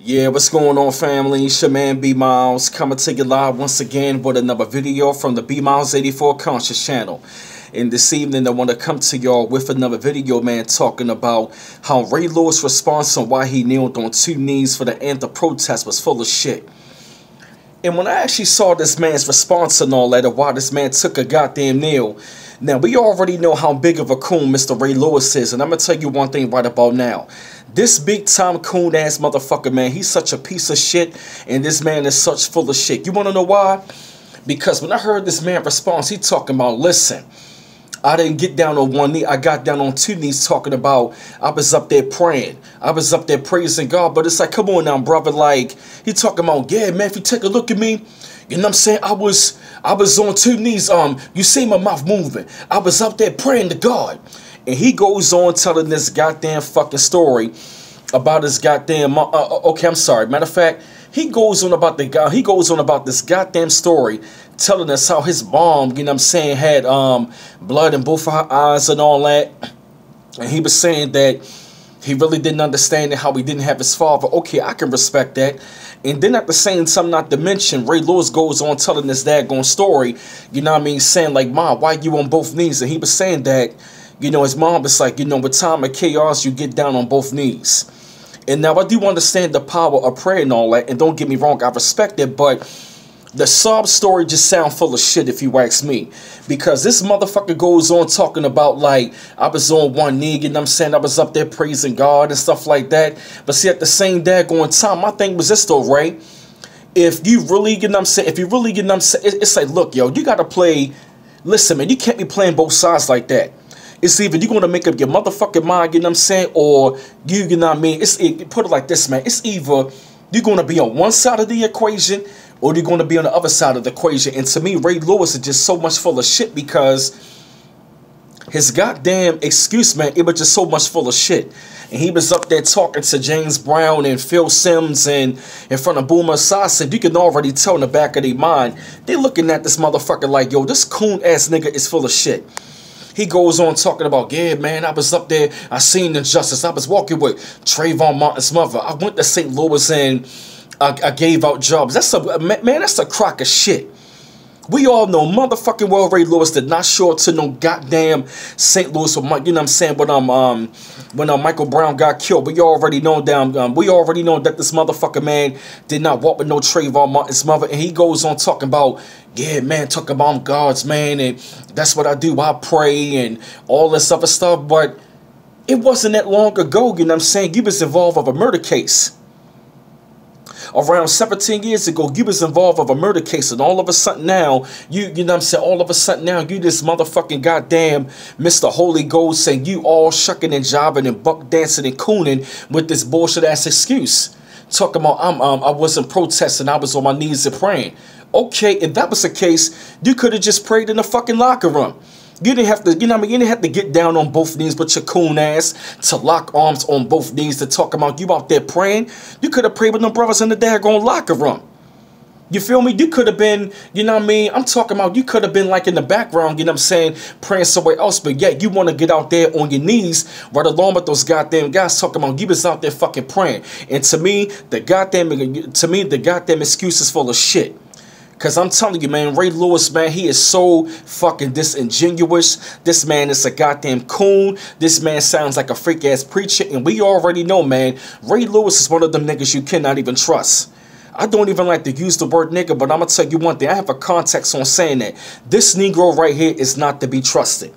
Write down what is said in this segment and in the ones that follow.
Yeah, what's going on, family? It's your man B Miles coming to you live once again with another video from the B Miles 84 Conscious channel. And this evening I want to come to y'all with another video, man, talking about how Ray Lewis' response on why he kneeled on 2 knees for the anthem protest was full of shit. And when I actually saw this man's response and all that, of why this man took a goddamn kneel, now we already know how big of a coon Mr. Ray Lewis is, and I'm gonna tell you one thing right about now. This big time coon ass motherfucker, man, he's such a piece of shit, and this man is such full of shit. You wanna know why? Because when I heard this man response, he talking about, listen, I didn't get down on 1 knee, I got down on 2 knees, talking about I was up there praying, I was up there praising God. But it's like, come on now, brother, like, he talking about, yeah, man, if you take a look at me, you know what I'm saying, I was on 2 knees, you see my mouth moving, I was up there praying to God. And he goes on telling this goddamn fucking story about his goddamn, okay, I'm sorry, matter of fact, he goes on about this goddamn story, telling us how his mom, you know what I'm saying, had blood in both of her eyes and all that. And he was saying that he really didn't understand how he didn't have his father. Okay, I can respect that. And then at the same time, not to mention, Ray Lewis goes on telling this daggone story, you know what I mean, saying like, Mom, why you on both knees? And he was saying that, you know, his mom was like, you know, with time of chaos, you get down on both knees. And now I do understand the power of prayer and all that, and don't get me wrong, I respect it, but the sob story just sounds full of shit if you ask me. Because this motherfucker goes on talking about like, I was on 1 knee, you know what I'm saying, I was up there praising God and stuff like that. But see, at the same daggone time, my thing was this though, Ray. If you really, you know what I'm saying, it's like, look, yo, you gotta play, listen, man, you can't be playing both sides like that. It's either you're going to make up your motherfucking mind, you know what I'm saying, or you know what I mean, put it like this, man, it's either you're going to be on one side of the equation, or you're going to be on the other side of the equation. And to me, Ray Lewis is just so much full of shit, because his goddamn excuse, man, it was just so much full of shit. And he was up there talking to James Brown and Phil Simms and in front of Boomer Esiason. You can already tell in the back of their mind, they're looking at this motherfucker like, yo, this coon ass nigga is full of shit. He goes on talking about, yeah, man, I was up there, I seen injustice. I was walking with Trayvon Martin's mother. I went to St. Louis and I gave out jobs. That's a crock of shit. We all know motherfucking well Ray Lewis did not show up to no goddamn St. Louis with Mike, you know what I'm saying, but when Michael Brown got killed. We already know that this motherfucker, man, did not walk with no Trayvon Martin's mother. And he goes on talking about, yeah, man, talking about God's man, and that's what I do, I pray and all this other stuff. But it wasn't that long ago, you know what I'm saying, you was involved of a murder case. Around 17 years ago, you was involved of a murder case, and all of a sudden now, you know what I'm saying, all of a sudden now, you this motherfucking goddamn Mr. Holy Ghost, saying you all shucking and jiving and buck dancing and cooning with this bullshit ass excuse. Talking about I wasn't protesting, I was on my knees and praying. Okay, if that was the case, you could have just prayed in the fucking locker room. You didn't have to, you know what I mean, you didn't have to get down on both knees with your coon ass to lock arms on both knees to talk about you out there praying. You could have prayed with them brothers in the daggone locker room. You feel me? You could have been, you know what I mean, I'm talking about you could have been like in the background, you know what I'm saying, praying somewhere else, but yet you want to get out there on your knees right along with those goddamn guys talking about you was out there fucking praying. And to me, the goddamn excuse is full of shit. Because I'm telling you, man, Ray Lewis, man, he is so fucking disingenuous. This man is a goddamn coon. This man sounds like a freak-ass preacher. And we already know, man, Ray Lewis is one of them niggas you cannot even trust. I don't even like to use the word nigga, but I'm going to tell you one thing. I have a context on saying that. This Negro right here is not to be trusted.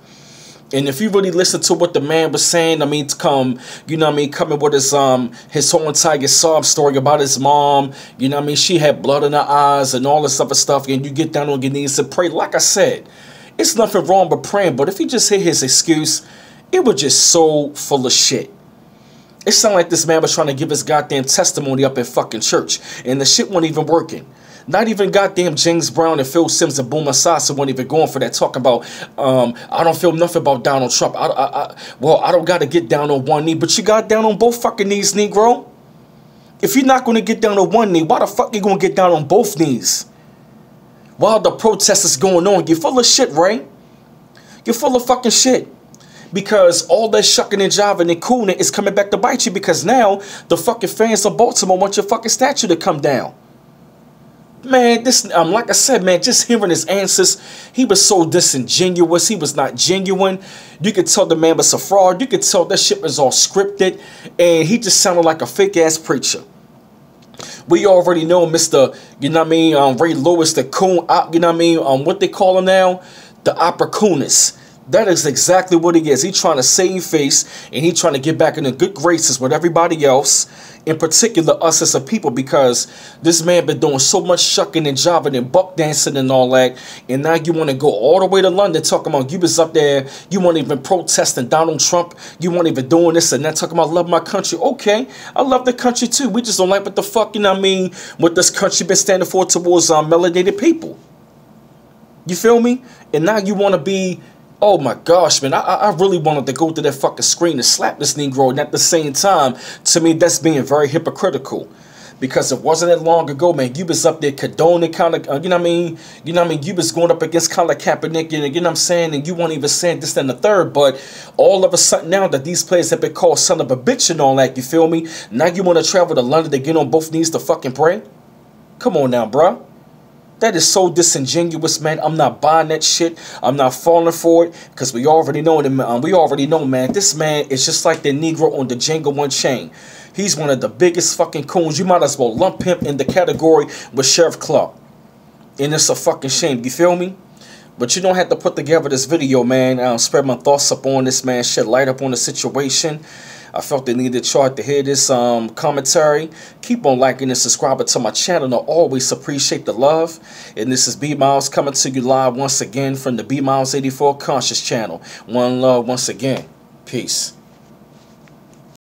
And if you really listen to what the man was saying, I mean, to come, you know what I mean, coming with his whole entire sob story about his mom, you know what I mean, she had blood in her eyes and all this other stuff, and you get down on your knees and pray. Like I said, it's nothing wrong with praying, but if you just hear his excuse, it was just so full of shit. It sounded like this man was trying to give his goddamn testimony up in fucking church, and the shit wasn't even working. Not even goddamn James Brown and Phil Simms and Boomer Esiason weren't even going for that. Talking about, I don't feel nothing about Donald Trump. Well, I don't got to get down on 1 knee, but you got down on both fucking knees, Negro. If you're not going to get down on 1 knee, why the fuck you going to get down on both knees? While the protest is going on, you're full of shit, Ray. You're full of fucking shit. Because all that shucking and jiving and cooning is coming back to bite you, because now the fucking fans of Baltimore want your fucking statue to come down. Man, this, like I said, man, just hearing his answers, he was so disingenuous. He was not genuine. You could tell the man was a fraud. You could tell that shit was all scripted. And he just sounded like a fake-ass preacher. We already know Mr., you know what I mean, Ray Lewis, the coon, you know what I mean, what they call him now? The opportunist. That is exactly what he is. He's trying to save face, and he's trying to get back into good graces with everybody else, in particular us as a people, because this man been doing so much shucking and jiving and buck dancing and all that, and now you want to go all the way to London talking about you was up there, you weren't even protesting Donald Trump, you weren't even doing this and that, talking about love my country. Okay, I love the country too. We just don't like what the fuck, you know what I mean, what this country been standing for towards melanated people. You feel me? And now you want to be... Oh my gosh, man, I really wanted to go to that fucking screen and slap this Negro, and at the same time, to me, that's being very hypocritical. Because it wasn't that long ago, man, you was up there condoning kind of, you know what I mean? You know what I mean? You was going up against Colin Kaepernick, you know what I'm saying? And you weren't even saying this and the third, but all of a sudden now that these players have been called son of a bitch and all that, you feel me? Now you want to travel to London to get on both knees to fucking pray? Come on now, bruh. That is so disingenuous, man. I'm not buying that shit. I'm not falling for it, because we already know them. We already know, man. This man is just like the Negro on the Django Unchained. He's one of the biggest fucking coons. You might as well lump him in the category with Sheriff Clark. And it's a fucking shame. You feel me? But you don't have to put together this video, man. Spread my thoughts up on this, man. Shed light up on the situation. I felt the need to hear this commentary. Keep on liking and subscribing to my channel. I always appreciate the love. And this is B Miles coming to you live once again from the B Miles 84 Conscious channel. One love once again. Peace.